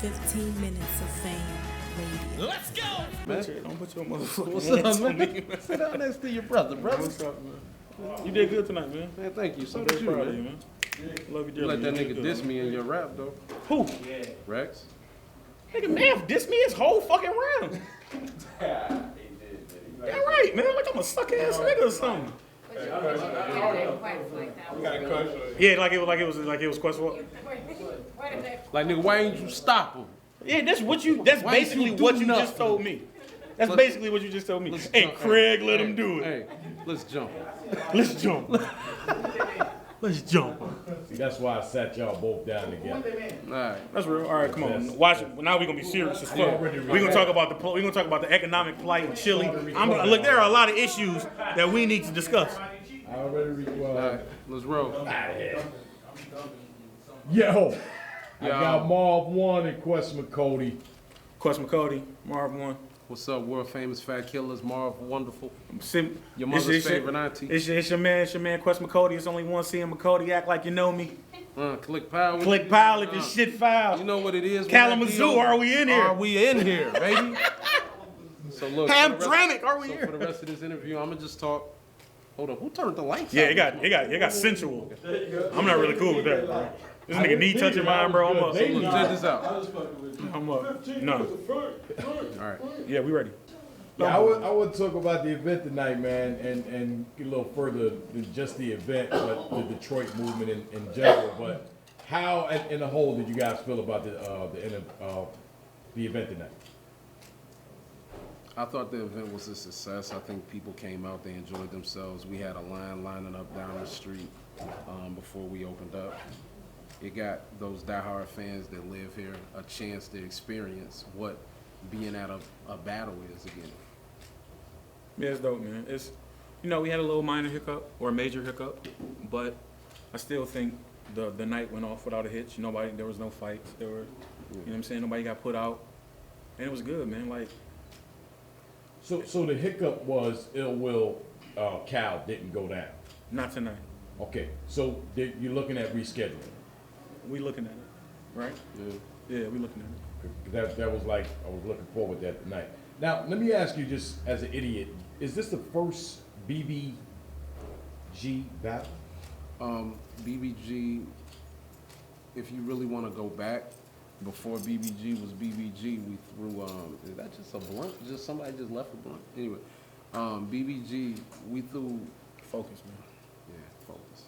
15 minutes of fame radio. Let's go! Man. Don't put your motherfucking What's hands up, on man? me. Sit down next to your brother, brother. What's up, man? You did good tonight, man. Man, thank you. So I'm did very you, proud of man. you, man. Love you You dearly. let that man. You nigga did diss good, me in your rap, though. Who? Rex. Nigga, man, diss me his whole fucking round. Yeah, right, man. Like I'm a suck ass nigga or something. Yeah, like it was questionable. Like, nigga, why ain't you stop him? Yeah, that's Why basically ain't you what do you nothing? just told me. That's Let's- basically what you just told me. Hey, jump. Craig, let him do it. Hey, let's jump. Let's jump. Let's jump. See, that's why I sat y'all both down together. All right. That's real. All right, come on. Watch it. Now we're gonna be serious as fuck. We're gonna talk about the economic plight of Chile. Look, there are a lot of issues that we need to discuss. I already All right. Let's roll. Yo, I Yo. got Marvwon and Mcody. Question Mcody, Marvwon. What's up, world famous fat killers? Marv, wonderful. Your It's- mother's favorite auntie. It's your man, Question Mcody. It's only one CM Mcody. Act like you know me. Click pile. Click pile if your shit foul. You know what it is. Kalamazoo, are we in here? Are we in here, baby? So look. Hamtramck, are we So here? for the rest of this interview, I'm gonna just talk. Hold up, who turned the lights Yeah, out? it got sensual. I'm not really cool with that, bro. This nigga knee touching mine, bro. I'm up. So look, check this out. I'm up. No. All right. Yeah, we ready. Yeah, I would talk about the event tonight, man, and get a little further than just the event, but the Detroit movement in general. But how, in a whole, did you guys feel about the event tonight? I thought the event was a success. I think people came out, they enjoyed themselves. We had a line lining up down the street before we opened up. It got those diehard fans that live here a chance to experience what being at a battle is again. Yeah, it's dope, man. We had a little minor hiccup or a major hiccup, but I still think the night went off without a hitch. There was no fights. You know what I'm saying? Nobody got put out, and it was good, man. Like, So the hiccup was Ill Will Cal didn't go down. not tonight. Okay, so you're looking at rescheduling. We looking at it, right? Yeah, we looking at it. That was like, I was looking forward to that tonight. Now, let me ask you just as an idiot, is this the first BBG battle? BBG, if you really want to go back, before BBG was BBG, we threw, is that just a blunt? Just somebody just left a blunt? Anyway, BBG, we threw, Focus, man. yeah, focus.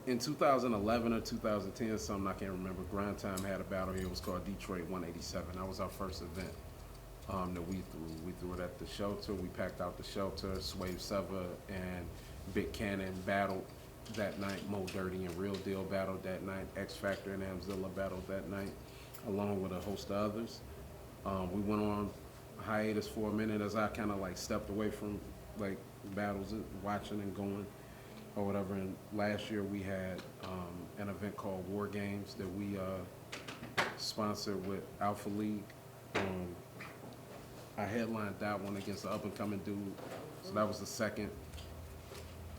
In 2011 or 2010, something I can't remember, Grind Time had a battle here. It was called Detroit 187. That was our first event that we threw. We threw it at the shelter. We packed out the shelter. Swave Seva and Big Cannon battled that night. Mo Dirty and Real Deal battled that night. X Factor and Amzilla battled that night, along with a host of others. We went on hiatus for a minute as I kind of like stepped away from like battles, watching and going or whatever. And last year we had an event called War Games that we sponsored with Alpha League. I headlined that one against an up-and-coming dude, so that was the second.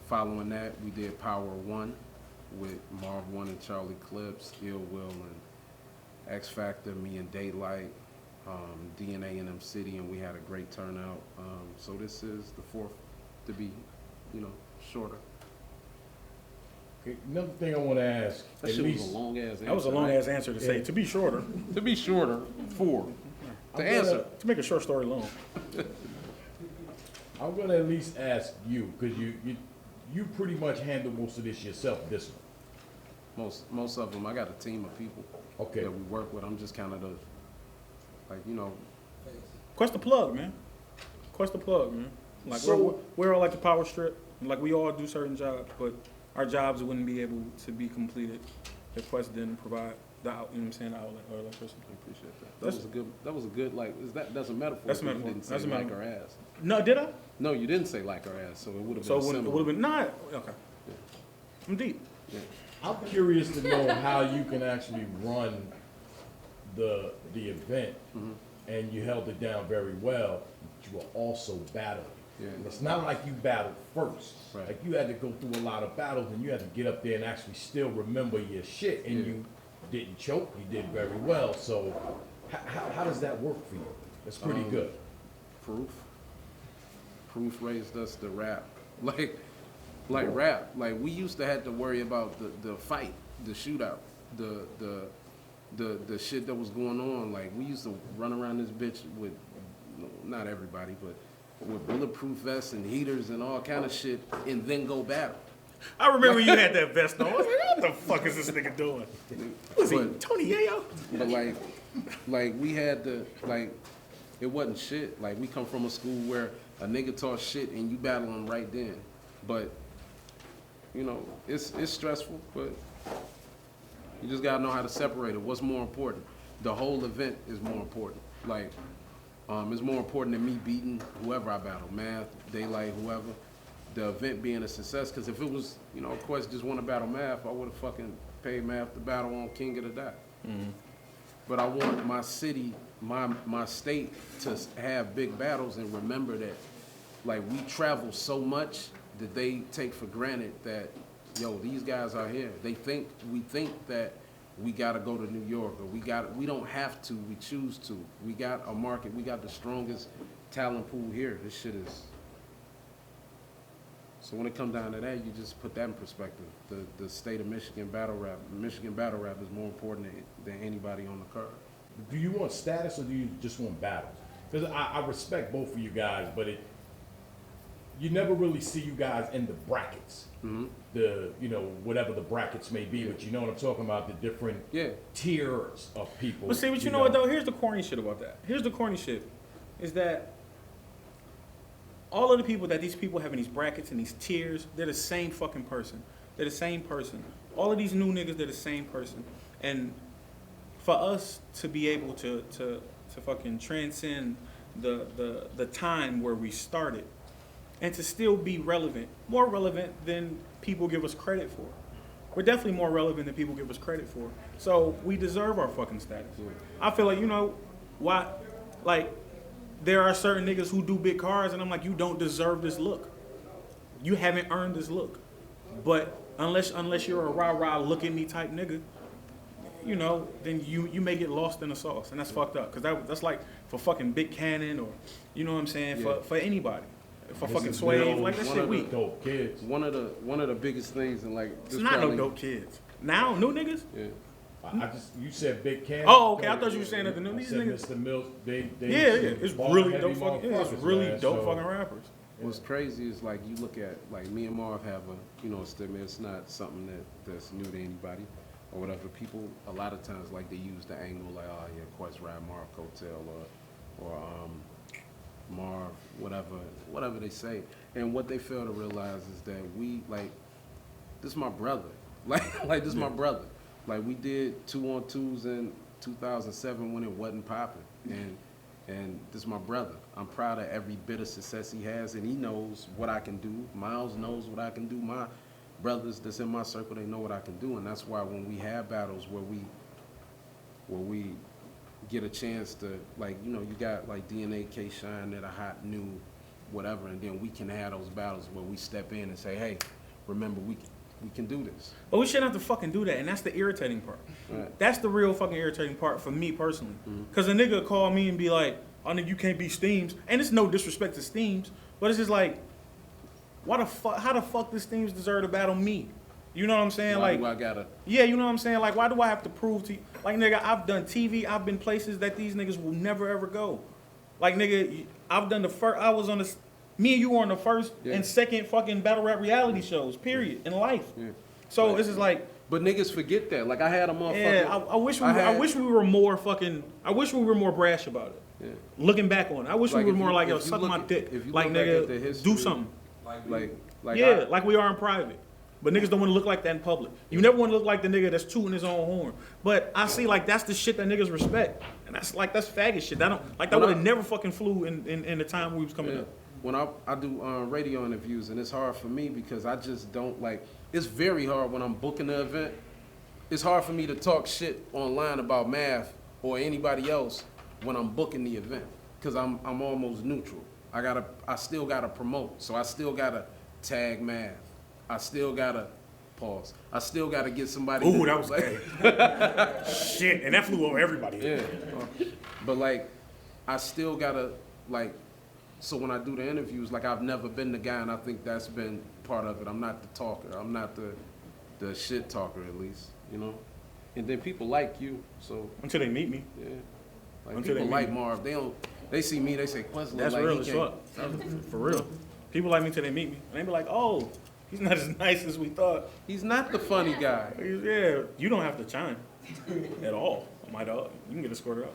Following that, we did Power One with Marvwon and Charlie Clips, Ill Will and X Factor, me and Daylight, DNA in M City, and we had a great turnout. So this is the fourth to be, shorter. Okay, another thing I want to ask, That at shit was least, a long ass answer. That was a long ass answer to say. To be shorter, To be shorter, four. I'm The gonna- answer. to make a short story long. I'm gonna at least ask you, because you pretty much handle most of this yourself, this one. Most of them, I got a team of people Okay. that we work with. I'm just kind of the, Quest the plug, man. Quest the plug, man. Like So- we're all like the power strip. Like we all do certain jobs, but our jobs wouldn't be able to be completed if Quest didn't provide the outlet or electricity. I appreciate that. That's- That was a good, like, that's a metaphor. That's a You metaphor. didn't say That's a like metaphor. our ass. No, did I? No, you didn't say like our ass, so it would have So been it would have been not okay. I'm deep. Yeah. I'm curious to know how you can actually run the event, and you held it down very well, but you were also battling. Yeah. And it's not like you battled first. Right. Like you had to go through a lot of battles, and you had to get up there and actually still remember your shit, and Yeah. you didn't choke. You did very well. So how does that work for you? That's pretty good. Proof. Proof raised us to rap. Like rap. Like we used to have to worry about the fight, the shootout, the shit that was going on. Like we used to run around this bitch with, not everybody, but with bulletproof vests and heaters and all kind of shit, and then go battle. I remember you had that vest on. I was like, what the fuck is this nigga doing? Was he Tony Yayo? But like we had to, like, it wasn't shit. Like we come from a school where a nigga taught shit and you battle him right then. But you know, it's stressful, but you just gotta know how to separate it. What's more important? The whole event is more important. Like, it's more important than me beating whoever I battle, Math, Daylight, whoever. The event being a success, because if it was, you know, of course, just want to battle Math, I would have fucking paid Math to battle on King of the Dot. Mm-hmm. But I want my city, my state to have big battles and remember that, like, we travel so much that they take for granted that, yo, these guys are here. We think that we gotta go to New York, or we don't have to, we choose to. We got a market, we got the strongest talent pool here. This shit is. So when it comes down to that, you just put that in perspective. The state of Michigan battle rap is more important than anybody on the card. Do you want status or do you just want battles? Because I respect both of you guys, but you never really see you guys in the brackets. Mm-hmm. Whatever the brackets may be, but you know what I'm talking about, the different tiers of people. But see, what you know what though? Here's the corny shit about that. Here's the corny shit, is that all of the people that these people have in these brackets and these tiers, they're the same fucking person. They're the same person. All of these new niggas, they're the same person. And for us to be able to fucking transcend the time where we started, and to still be relevant, more relevant than people give us credit for. We're definitely more relevant than people give us credit for. So we deserve our fucking status. I feel like, you know, why, like, there are certain niggas who do big cars, and I'm like, you don't deserve this look. You haven't earned this look. But unless you're a rah-rah look-at-me type nigga, you know, then you may get lost in the sauce, and that's fucked up. Because that's like for fucking Big Cannon, or, you know what I'm saying, for anybody. For fucking Swave, like that shit weak. Dope kids. One of the biggest things, and like, it's not no dope kids. Now, new niggas? Yeah. You said Big Cannon. Oh, okay. I thought you were saying that the new these niggas. Mr. Mills, they it's really dope fucking. It's really dope fucking rappers. What's crazy is, like, you look at, like, me and Marv have a stigma. It's not something that's new to anybody or whatever. People a lot of times, like, they use the angle like, oh yeah, Quest ride Marv Coattail or Marv, whatever they say. And what they fail to realize is that we, like, this is my brother. Like this is my brother. Like, we did 2-on-2s in 2007 when it wasn't popping. And this is my brother. I'm proud of every bit of success he has, and he knows what I can do. Miles knows what I can do. My brothers that's in my circle, they know what I can do. And that's why when we have battles where we get a chance to, like, you know, you got like DNA, K-Shine that are hot, new, whatever, and then we can have those battles where we step in and say, hey, remember, we can do this. But we shouldn't have to fucking do that, and that's the irritating part. Right. That's the real fucking irritating part for me personally. Because a nigga call me and be like, oh, nigga, you can't be Steams. And it's no disrespect to Steams, but it's just like, how the fuck does Steams deserve to battle me? You know what I'm saying? Why like, do I gotta? Yeah, you know what I'm saying? Like, why do I have to prove to you? Like, nigga, I've done TV. I've been places that these niggas will never, ever go. Like, nigga, I've done the first, me and you were on the first and second fucking battle rap reality shows, period, in life. Yeah. So like, this is like. But niggas forget that. Like, I had a motherfucker. Yeah, I wish we were more fucking. I wish we were more brash about it. Yeah. Looking back on it, I wish we were more like, yo, suck my dick. Like, nigga, history, do something. Like we are in private. But niggas don't want to look like that in public. You never want to look like the nigga that's tooting his own horn. But I see, like, that's the shit that niggas respect, and that's faggot shit. That would have never fucking flew in the time we was coming up. When I do radio interviews, and it's hard for me because I just don't like. It's very hard when I'm booking the event. It's hard for me to talk shit online about Math or anybody else when I'm booking the event because I'm almost neutral. I still gotta promote, so I still gotta tag Math. I still gotta Pause. I still got to get somebody. Ooh, that was gay. Shit, and that flew over everybody. Yeah. But like, I still gotta like. So when I do the interviews, like I've never been the guy, and I think that's been part of it. I'm not the talker. I'm not the shit talker, at least, you know. And then people like you, so Until they meet me. yeah. Like Until people they like meet me. Marv. They see me, they say Quest look That's like real he as can't. fuck. For real. People like me till they meet me. And they be like, oh, he's not as nice as we thought. He's not the funny guy. Yeah, you don't have to chime at all, my dog. You can get escorted out.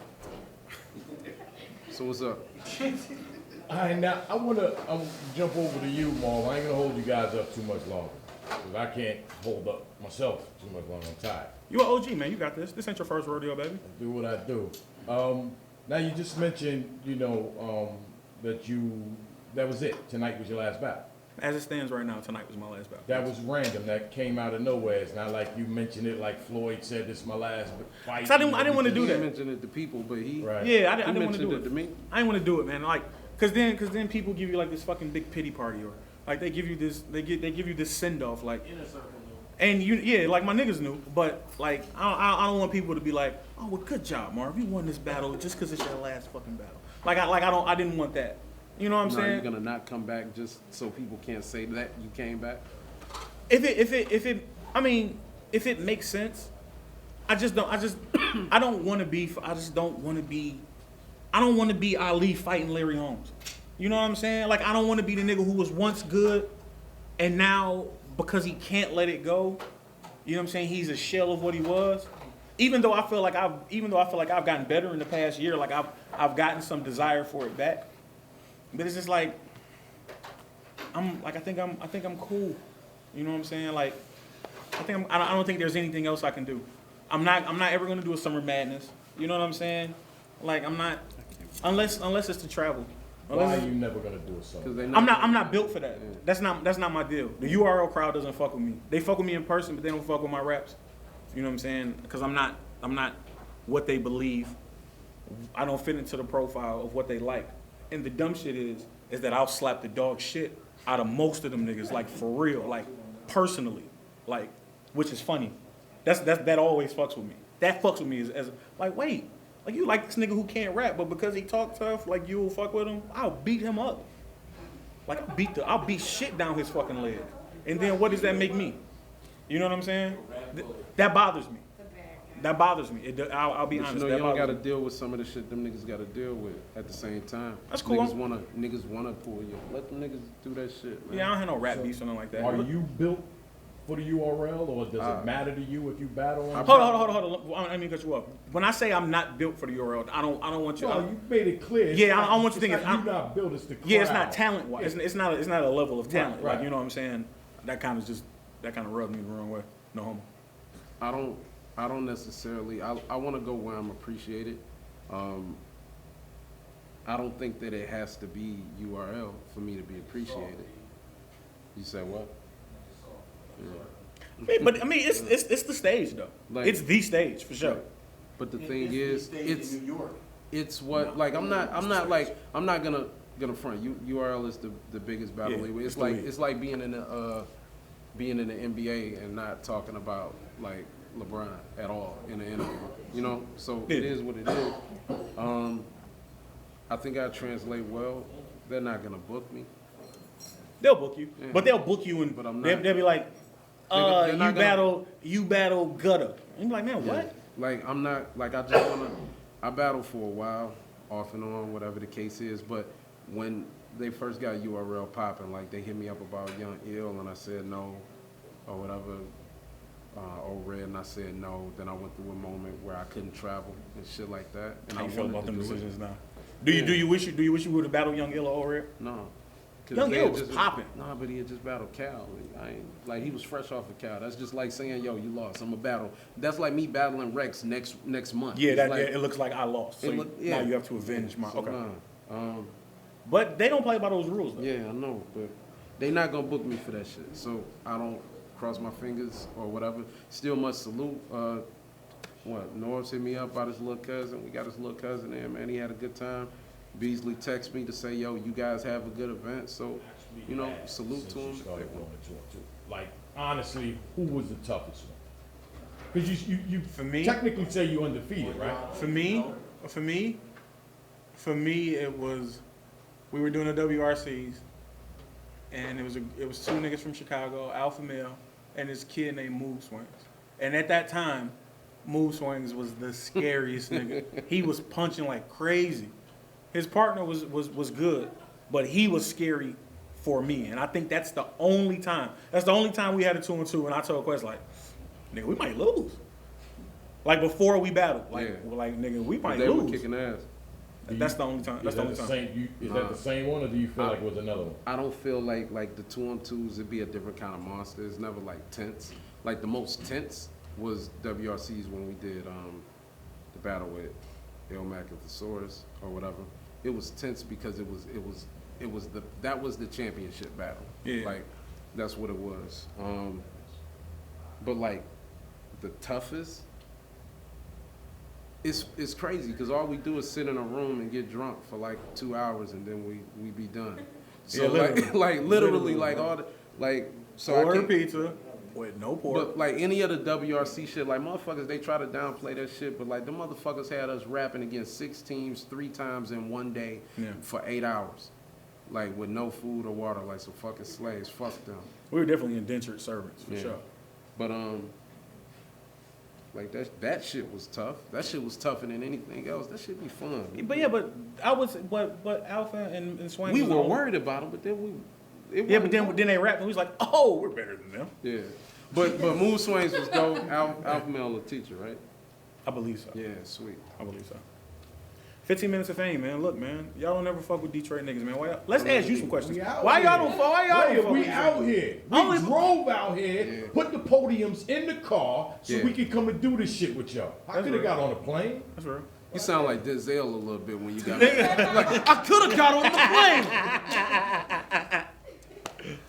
So what's up? All right, now I wanna jump over to you, Marv. I ain't gonna hold you guys up too much longer, cause I can't hold up myself too much longer. I'm tired. You an OG, man. You got this. This ain't your first rodeo, baby. I do what I do. Now you just mentioned, you know, that was it. Tonight was your last battle. As it stands right now, tonight was my last battle. That was random. That came out of nowhere. It's not like you mentioned it like Floyd said, this is my last fight. 'Cause I didn't want to do He that. mentioned it to people, but he Right. Yeah, I he didn't want to mentioned do it it. to me. I didn't want to do it, man. Like, cause then people give you like this fucking big pity party, or like they give you this send off, like. And like my niggas knew, but like I don't want people to be like, oh, well, good job, Marv. You won this battle just because it's your last fucking battle. I didn't want that. You know what I'm No, saying? you're gonna not come back just so people can't say that you came back. If it makes sense, I don't want to be Ali fighting Larry Holmes. You know what I'm saying? Like, I don't want to be the nigga who was once good and now because he can't let it go, you know what I'm saying? He's a shell of what he was. Even though I feel like I've gotten better in the past year, like I've gotten some desire for it back. But it's just like I think I'm cool. You know what I'm saying? Like I don't think there's anything else I can do. I'm not ever gonna do a Summer Madness. You know what I'm saying? Like I'm not unless it's to travel. Why are you never gonna do a song? I'm not built for that. That's not my deal. The URL crowd doesn't fuck with me. They fuck with me in person, but they don't fuck with my raps. You know what I'm saying? Because I'm not what they believe. I don't fit into the profile of what they like. And the dumb shit is that I'll slap the dog shit out of most of them niggas, like for real, like personally, like, which is funny. That always fucks with me. That fucks with me as like, wait, like you like this nigga who can't rap, but because he talk tough, like you'll fuck with him, I'll beat him up. Like I'll beat shit down his fucking leg. And then what does that make me? You know what I'm saying? That bothers me. That bothers me. I'll be honest. You know, you don't gotta deal with some of the shit them niggas gotta deal with at the same time. That's cool. Niggas wanna pull you. Let them niggas do that shit, man. Yeah, I don't have no rap beef or nothing like that. Are you built for the URL, or does it matter to you if you battle? Hold on. I mean, cut you up. When I say I'm not built for the URL, I don't want you. No, you made it clear. Yeah, I don't want you to thinking you're not built. It's the crowd. Yeah, it's not talent wise. It's not a level of talent. Right. Like, you know what I'm saying? That kind of rubbed me the wrong way. No homo. I don't necessarily. I want to go where I'm appreciated. I don't think that it has to be URL for me to be appreciated. You said what? Yeah. But I mean, it's the stage though. Like- it's the stage for sure. But the thing is, it's what like I'm not gonna front. URL is the biggest battle Yeah, league. it's the league. It's like being in the NBA and not talking about like LeBron at all in the interview. You know, so Yeah. it is what it is. I think I translate well. They're not gonna book me. They'll book you, Yeah. but they'll book you and But I'm they'll not. be like, They're not you battle Gutter. And you're like, man, what? Like I'm not like I just wanna. I battled for a while, off and on, whatever the case is. But when they first got URL popping, like they hit me up about Young Ill, and I said no, or whatever. Old Red, and I said no. Then I went through a moment where I couldn't travel and shit like that. And How I you feel wanted about to them do it. decisions now? Do you wish you would have battled Young Ill or Red? No. 'Cause Young they Ill had was just- popping. Nah, but he had just battled Cal. Like he was fresh off of Cal. That's just like saying, yo, you lost. I'm a battle. That's like me battling Rex next month. Yeah, It's like, it looks like I lost. So now you have to avenge my. So, Okay. nah. But they don't play by those rules though. Yeah, I know, but they not gonna book me for that shit. So I don't cross my fingers or whatever. Still must salute. Norris hit me up about his little cousin. We got his little cousin there, man. He had a good time. Beasley texted me to say, yo, you guys have a good event. So, you know, salute to him. Started going to it too. Like, honestly, who was the toughest one? Because you For me? technically say you undefeated, right? For me, it was, we were doing the WRCs, and it was two niggas from Chicago, alpha male, and this kid named Move Swings. And at that time, Move Swings was the scariest nigga. He was punching like crazy. His partner was good, but he was scary for me. And I think that's the only time. That's the only time we had a 2-on-2, and I told Quest, like, nigga, we might lose. Like, before we battled. Like, nigga, we might They lose. were kicking ass. That's the only time. That's the only time. Is that the same one, or do you feel like it was another one? I don't feel like the 2-on-2s, it'd be a different kind of monster. It's never like tense. Like the most tense was WRCs when we did the battle with Ilmac and Thesaurus or whatever. It was tense because that was the championship battle. Yeah. Like that's what it was. But like the toughest, it's crazy because all we do is sit in a room and get drunk for like 2 hours and then we be done. So Yeah, literally like all the like so I Order can't, pizza with no pork. but like any other WRC shit, like motherfuckers, they try to downplay that shit, but like the motherfuckers had us rapping against 6 teams 3 times in one day for 8 hours, like with no food or water, like some fucking slaves. Fuck them. We were definitely indentured servants for sure. But like that shit was tough. That shit was tougher than anything else. That shit be fun. But I was but Alpha and Swain. We were worried about them, but then but then they rapped and we was like, oh, we're better than them. Yeah. But Moose Swains was dope. Alpha Male, a teacher, right? I believe so. Yeah, sweet. I believe so. 15 minutes of fame, man. Look, man, y'all don't ever fuck with Detroit niggas, man. Let's ask you some questions. Why y'all don't fuck? We out here. We drove out here, put the podiums in the car so we could come and do this shit with y'all. I could have got on a plane. That's real. You sound like Denzel a little bit when you got like, I could have got on the plane.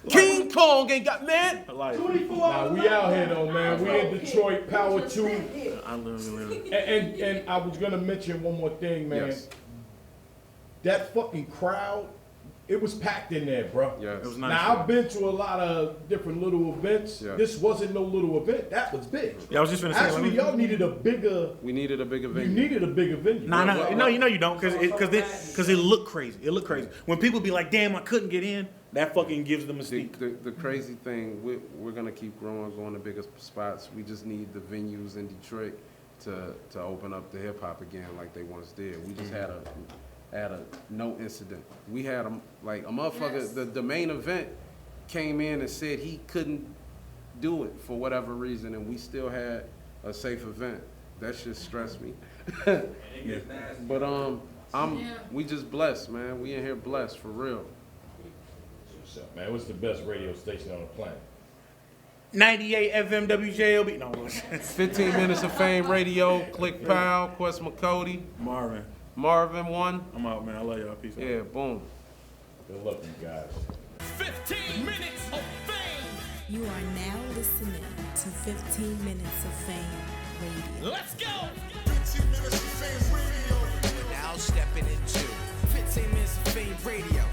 King Kong ain't got, man. Nah, we out here though, man. We in Detroit, Power 2. I literally. And I was gonna mention one more thing, man. Yes. That fucking crowd, it was packed in there, bro. Yes. It was nice. Now I've been to a lot of different little events. Yeah. This wasn't no little event. That was big. Yeah, I was just gonna say. Actually, y'all needed a bigger. We needed a bigger You venue. needed a bigger venue. No, you don't, because it looked crazy. It looked crazy. When people be like, "Damn, I couldn't get in," that fucking gives the mystique. The crazy thing, we're gonna keep growing, going to bigger spots. We just need the venues in Detroit to open up the hip hop again like they once did. We just had a no incident. We had a motherfucker. The main event came in and said he couldn't do it for whatever reason, and we still had a safe event. That shit stressed me. But we just blessed, man. We in here blessed for real. What's up, man? What's the best radio station on the planet? 98 FM WJLB. No, 15 minutes of fame radio. Click Pow. Quest Mcody. Marvwon. I'm out, man. I love y'all. Peace out. Yeah, boom. Good luck, you guys. 15 minutes of fame. You are now listening to 15 Minutes of Fame Radio. Let's go. 15 minutes of fame radio. Now stepping into 15 minutes of fame radio.